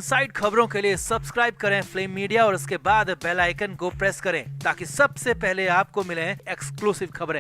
Side खबरों के लिए सब्सक्राइब करें फ्लेम मीडिया और उसके बाद बेल आइकन को प्रेस करें ताकि सबसे पहले आपको मिले एक्सक्लूसिव खबरें।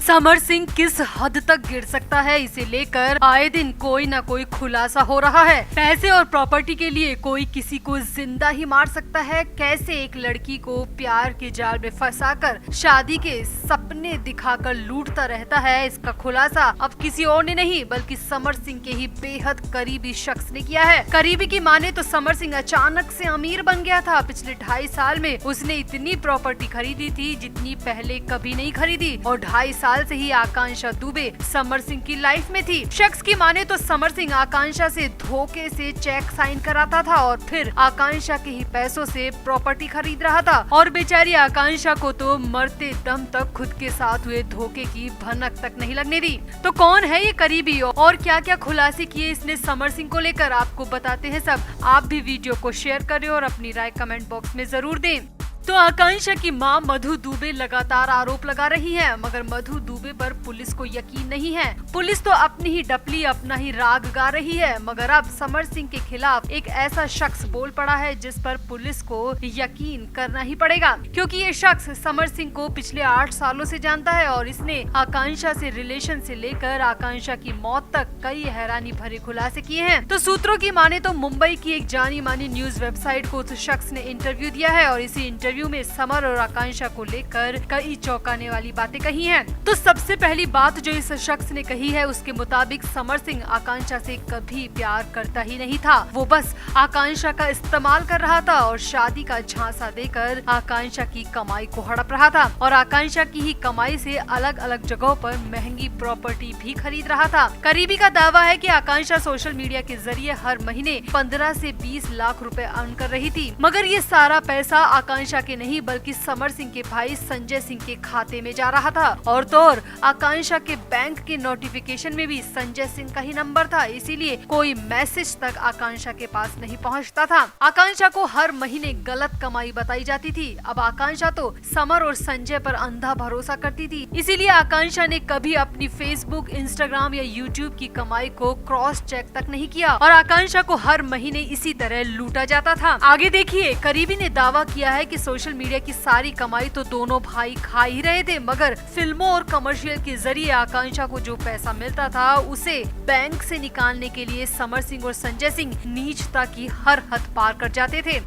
समर सिंह किस हद तक गिर सकता है, इसे लेकर आए दिन कोई न कोई खुलासा हो रहा है। पैसे और प्रॉपर्टी के लिए कोई किसी को जिंदा ही मार सकता है। कैसे एक लड़की को प्यार के जाल में फंसाकर शादी के सपने दिखाकर लूटता रहता है, इसका खुलासा अब किसी और ने नहीं बल्कि समर सिंह के ही बेहद करीबी शख्स ने किया है। करीबी की माने तो समर सिंह अचानक से अमीर बन गया था। पिछले 2.5 साल में उसने इतनी प्रॉपर्टी खरीदी थी जितनी पहले कभी नहीं खरीदी और 2.5 साल से ही आकांक्षा दुबे समर सिंह की लाइफ में थी। शख्स की माने तो समर सिंह आकांक्षा से धोखे से चेक साइन कराता था और फिर आकांक्षा के ही पैसों से प्रॉपर्टी खरीद रहा था और बेचारी आकांक्षा को तो मरते दम तक खुद के साथ हुए धोखे की भनक तक नहीं लगने दी। तो कौन है ये करीबी और क्या क्या खुलासे किए इसने समर सिंह को लेकर, आपको बताते हैं सब। आप भी वीडियो को शेयर करें और अपनी राय कमेंट बॉक्स में जरूर दें। तो आकांक्षा की मां मधु दुबे लगातार आरोप लगा रही है, मगर मधु दुबे पर पुलिस को यकीन नहीं है। पुलिस तो अपनी ही डपली अपना ही राग गा रही है, मगर अब समर सिंह के खिलाफ एक ऐसा शख्स बोल पड़ा है जिस पर पुलिस को यकीन करना ही पड़ेगा, क्योंकि ये शख्स समर सिंह को पिछले 8 सालों से जानता है और इसने आकांक्षा से रिलेशन से लेकर आकांक्षा की मौत तक कई हैरानी भरे खुलासे किए हैं। तो सूत्रों की माने तो मुंबई की एक जानी मानी न्यूज वेबसाइट को उस शख्स ने इंटरव्यू दिया है और इसी इंटरव्यू में समर और आकांक्षा को लेकर कई चौंकाने वाली बातें कही हैं। तो सबसे पहली बात जो इस शख्स ने कही है उसके मुताबिक समर सिंह आकांक्षा से कभी प्यार करता ही नहीं था। वो बस आकांक्षा का इस्तेमाल कर रहा था और शादी का झांसा देकर आकांक्षा की कमाई को हड़प रहा था और आकांक्षा की ही कमाई से अलग अलग जगहों पर महंगी प्रॉपर्टी भी खरीद रहा था। करीबी का दावा है कि आकांक्षा सोशल मीडिया के जरिए हर महीने 15 से 20 लाख रुपए अर्न कर रही थी, मगर ये सारा पैसा आकांक्षा के नहीं बल्कि समर सिंह के भाई संजय सिंह के खाते में जा रहा था। और तो और आकांक्षा के बैंक के नोटिफिकेशन में भी संजय सिंह का ही नंबर था, इसीलिए कोई मैसेज तक आकांक्षा के पास नहीं पहुंचता था। आकांक्षा को हर महीने गलत कमाई बताई जाती थी। अब आकांक्षा तो समर और संजय पर अंधा भरोसा करती थी, इसीलिए आकांक्षा ने कभी अपनी फेसबुक, इंस्टाग्राम या यूट्यूब की कमाई को क्रॉस चेक तक नहीं किया और आकांक्षा को हर महीने इसी तरह लूटा जाता था। आगे देखिए, करीबी ने दावा किया है कि सोशल मीडिया की सारी कमाई तो दोनों भाई खा ही रहे थे, मगर फिल्मों और कमर्शियल के जरिए आकांक्षा को जो पैसा मिलता था उसे बैंक से निकालने के लिए समर सिंह और संजय सिंह नीचता की हर हद पार कर जाते थे।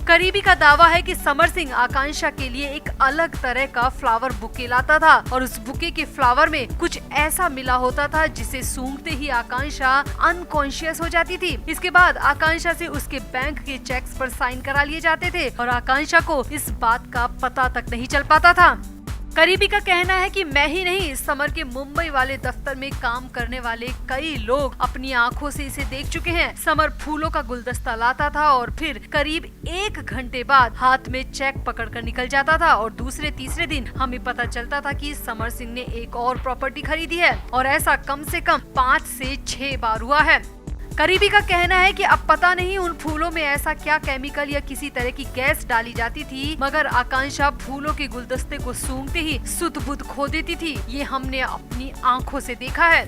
करीबी का दावा है कि समर सिंह आकांक्षा के लिए एक अलग तरह का फ्लावर बुके लाता था और उस बुके के फ्लावर में कुछ ऐसा मिला होता था जिसे सूंघते ही आकांक्षा अनकॉन्शियस हो जाती थी। इसके बाद आकांक्षा से उसके बैंक के चेक्स पर साइन करा लिए जाते थे और आकांक्षा को इस बात का पता तक नहीं चल पाता था। करीबी का कहना है कि मैं ही नहीं, समर के मुंबई वाले दफ्तर में काम करने वाले कई लोग अपनी आंखों से इसे देख चुके हैं। समर फूलों का गुलदस्ता लाता था और फिर करीब 1 घंटे बाद हाथ में चेक पकड़कर निकल जाता था और दूसरे तीसरे दिन हमें पता चलता था कि समर सिंह ने एक और प्रॉपर्टी खरीदी है और ऐसा कम से कम 5 से 6 बार हुआ है। करीबी का कहना है कि अब पता नहीं उन फूलों में ऐसा क्या केमिकल या किसी तरह की गैस डाली जाती थी, मगर आकांक्षा फूलों के गुलदस्ते को सूंघते ही सुध बुध खो देती थी। ये हमने अपनी आंखों से देखा है।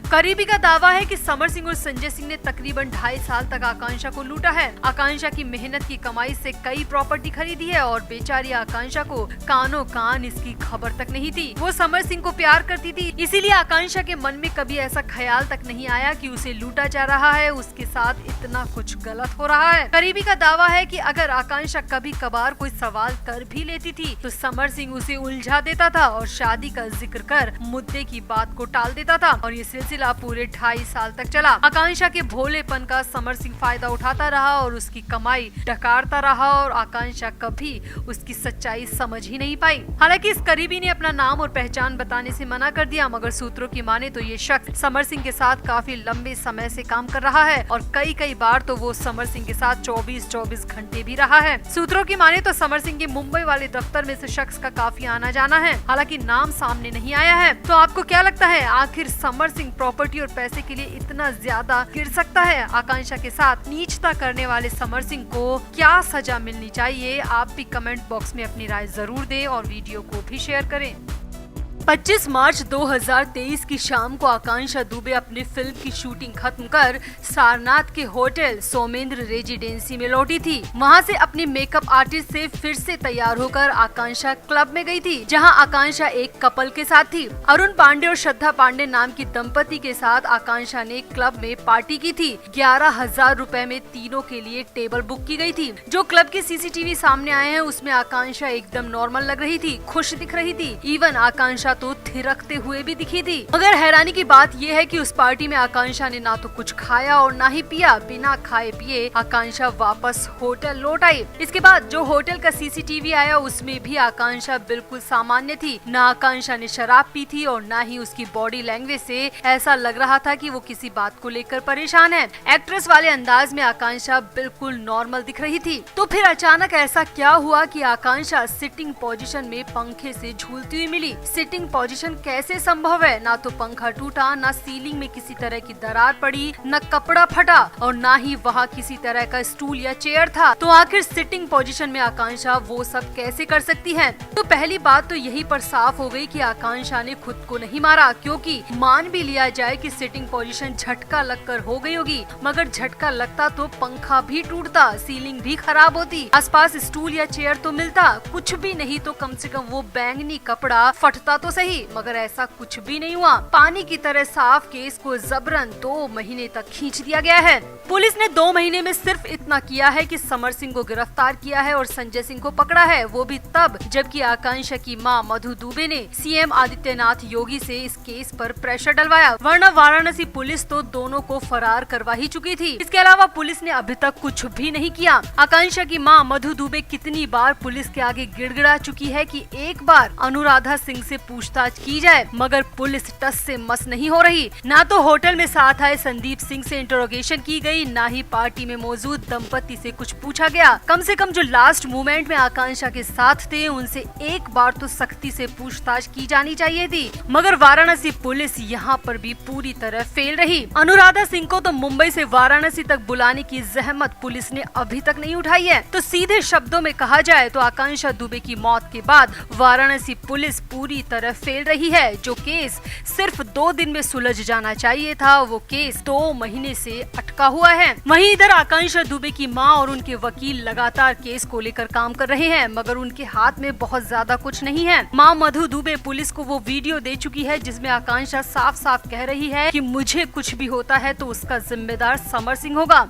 करीबी का दावा है कि समर सिंह और संजय सिंह ने तकरीबन 2.5 साल तक आकांक्षा को लूटा है। आकांक्षा की मेहनत की कमाई से कई प्रॉपर्टी खरीदी है और बेचारी आकांक्षा को कानों कान इसकी खबर तक नहीं थी। वो समर सिंह को प्यार करती थी, इसीलिए आकांक्षा के मन में कभी ऐसा ख्याल तक नहीं आया कि उसे लूटा जा रहा है, उसके साथ इतना कुछ गलत हो रहा है। करीबी का दावा है कि अगर आकांक्षा कभी कभार कोई सवाल कर भी लेती थी तो समर सिंह उसे उलझा देता था और शादी का जिक्र कर मुद्दे की बात को टाल देता था और ये सिलसिला पूरे 2.5 साल तक चला। आकांक्षा के भोलेपन का समर सिंह फायदा उठाता रहा और उसकी कमाई डकारता रहा और आकांक्षा कभी उसकी सच्चाई समझ ही नहीं पाई। हालांकि इस करीबी ने अपना नाम और पहचान बताने से मना कर दिया, मगर सूत्रों की माने तो ये शख्स समर सिंह के साथ काफी लंबे समय से काम कर रहा है और कई बार तो वो समर सिंह के साथ 24 घंटे भी रहा है। सूत्रों की माने तो समर सिंह के मुंबई वाले दफ्तर में इस शख्स का काफी आना जाना है, हालांकि नाम सामने नहीं आया है। तो आपको क्या लगता है, आखिर समर सिंह प्रॉपर्टी और पैसे के लिए इतना ज्यादा गिर सकता है? आकांक्षा के साथ नीचता करने वाले समर सिंह को क्या सजा मिलनी चाहिए? आप भी कमेंट बॉक्स में अपनी राय जरूर दें और वीडियो को भी शेयर करें। 25 मार्च 2023 की शाम को आकांक्षा दुबे अपनी फिल्म की शूटिंग खत्म कर सारनाथ के होटल सोमेंद्र रेजिडेंसी में लौटी थी। वहां से अपनी मेकअप आर्टिस्ट से फिर से तैयार होकर आकांक्षा क्लब में गई थी, जहां आकांक्षा एक कपल के साथ थी। अरुण पांडे और श्रद्धा पांडे नाम की दंपति के साथ आकांक्षा ने क्लब में पार्टी की थी। 11,000 रुपए में तीनों के लिए टेबल बुक की गई थी। जो क्लब के सीसीटीवी सामने आए हैं उसमें आकांक्षा एकदम नॉर्मल लग रही थी, खुश दिख रही थी। इवन आकांक्षा तो थिरकते हुए भी दिखी थी। मगर हैरानी की बात यह है कि उस पार्टी में आकांक्षा ने ना तो कुछ खाया और ना ही पिया। बिना खाए पिए आकांक्षा वापस होटल लौट आई। इसके बाद जो होटल का सीसीटीवी आया उसमें भी आकांक्षा बिल्कुल सामान्य थी। ना आकांक्षा ने शराब पी थी और ना ही उसकी बॉडी लैंग्वेज से ऐसा लग रहा था कि वो किसी बात को लेकर परेशान है। एक्ट्रेस वाले अंदाज में आकांक्षा बिल्कुल नॉर्मल दिख रही थी। तो फिर अचानक ऐसा क्या हुआ कि आकांक्षा सिटिंग पोजीशन में पंखे से झूलती हुई मिली। सिटिंग पोजीशन कैसे संभव है? ना तो पंखा टूटा, ना सीलिंग में किसी तरह की दरार पड़ी, न कपड़ा फटा और ना ही वहाँ किसी तरह का स्टूल या चेयर था। तो आखिर सिटिंग पोजीशन में आकांक्षा वो सब कैसे कर सकती है? तो पहली बात तो यही पर साफ हो गई कि आकांक्षा ने खुद को नहीं मारा, क्योंकि मान भी लिया जाए कि सिटिंग पोजीशन झटका लगकर हो गई होगी, मगर झटका लगता तो पंखा भी टूटता, सीलिंग भी खराब होती, आसपास स्टूल या चेयर तो मिलता, कुछ भी नहीं तो कम से कम वो बैंगनी कपड़ा फटता तो सही। मगर ऐसा कुछ भी नहीं हुआ। पानी की तरह साफ केस को जबरन 2 महीने तक खींच दिया गया है। पुलिस ने 2 महीने में सिर्फ इतना किया है कि समर सिंह को गिरफ्तार किया है और संजय सिंह को पकड़ा है, वो भी तब जबकि आकांक्षा की मां मधु दुबे ने सीएम आदित्यनाथ योगी से इस केस पर प्रेशर डलवाया, वरना वाराणसी पुलिस तो दोनों को फरार करवा ही चुकी थी। इसके अलावा पुलिस ने अभी तक कुछ भी नहीं किया। आकांक्षा की मां मधु दुबे कितनी बार पुलिस के आगे गिड़गिड़ा चुकी है कि एक बार अनुराधा सिंह से पूछताछ की जाए, मगर पुलिस टस से मस नहीं हो रही। ना तो होटल में साथ आए संदीप सिंह से इंटरोगेशन की गई, ना ही पार्टी में मौजूद दंपति से कुछ पूछा गया। कम से कम जो लास्ट मोमेंट में आकांक्षा के साथ थे उनसे एक बार तो सख्ती से पूछताछ की जानी चाहिए थी, मगर वाराणसी पुलिस यहाँ पर भी पूरी तरह फेल रही। अनुराधा सिंह को तो मुंबई से वाराणसी तक बुलाने की जहमत पुलिस ने अभी तक नहीं उठाई है। तो सीधे शब्दों में कहा जाए तो आकांक्षा दुबे की मौत के बाद वाराणसी पुलिस पूरी तरह फेल रही है। जो केस सिर्फ 2 दिन में सुलझ जाना चाहिए था, वो केस 2 महीने से अटका हुआ है। वहीं इधर आकांक्षा दुबे की मां और उनके वकील लगातार केस को लेकर काम कर रहे हैं, मगर उनके हाथ में बहुत ज्यादा कुछ नहीं है। मां मधु दुबे पुलिस को वो वीडियो दे चुकी है जिसमें आकांक्षा साफ साफ कह रही है कि मुझे कुछ भी होता है तो उसका जिम्मेदार समर सिंह होगा।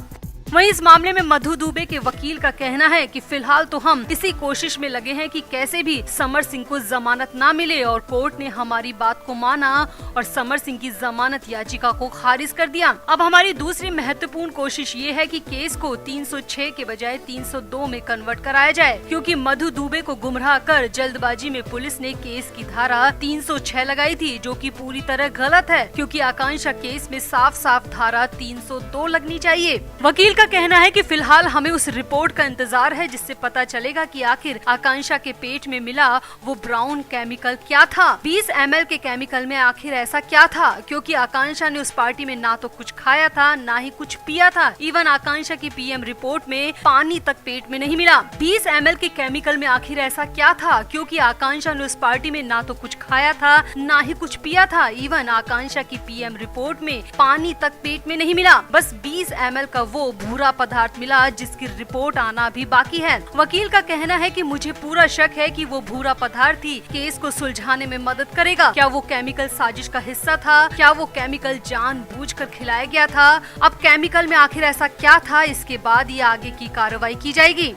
वहीं इस मामले में मधु दुबे के वकील का कहना है कि फिलहाल तो हम इसी कोशिश में लगे हैं कि कैसे भी समर सिंह को जमानत ना मिले, और कोर्ट ने हमारी बात को माना और समर सिंह की जमानत याचिका को खारिज कर दिया। अब हमारी दूसरी महत्वपूर्ण कोशिश ये है कि केस को 306 के बजाय 302 में कन्वर्ट कराया जाए, क्योंकि मधु दुबे को गुमराह कर जल्दबाजी में पुलिस ने केस की धारा 306 लगाई थी, जो कि पूरी तरह गलत है, क्योंकि आकांक्षा केस में साफ साफ धारा 302 लगनी चाहिए। वकील का कहना है कि फिलहाल हमें उस रिपोर्ट का इंतजार है जिससे पता चलेगा कि आखिर आकांक्षा के पेट में मिला वो ब्राउन केमिकल क्या था। 20 ml के केमिकल में आखिर ऐसा क्या था, क्योंकि आकांक्षा ने उस पार्टी में ना तो कुछ खाया था ना ही कुछ पिया था। इवन आकांक्षा की पीएम रिपोर्ट में पानी तक पेट में नहीं मिला। 20 ml के केमिकल में आखिर ऐसा क्या था, क्योंकि आकांक्षा ने उस पार्टी में ना तो कुछ खाया था ना ही कुछ पिया था। इवन आकांक्षा की पीएम रिपोर्ट में पानी तक पेट में नहीं मिला, बस 20 ml का वो भूरा पदार्थ मिला जिसकी रिपोर्ट आना भी बाकी है। वकील का कहना है कि मुझे पूरा शक है कि वो भूरा पदार्थ ही केस को सुलझाने में मदद करेगा। क्या वो केमिकल साजिश का हिस्सा था? क्या वो केमिकल जानबूझकर खिलाया गया था? अब केमिकल में आखिर ऐसा क्या था, इसके बाद ये आगे की कार्रवाई की जाएगी।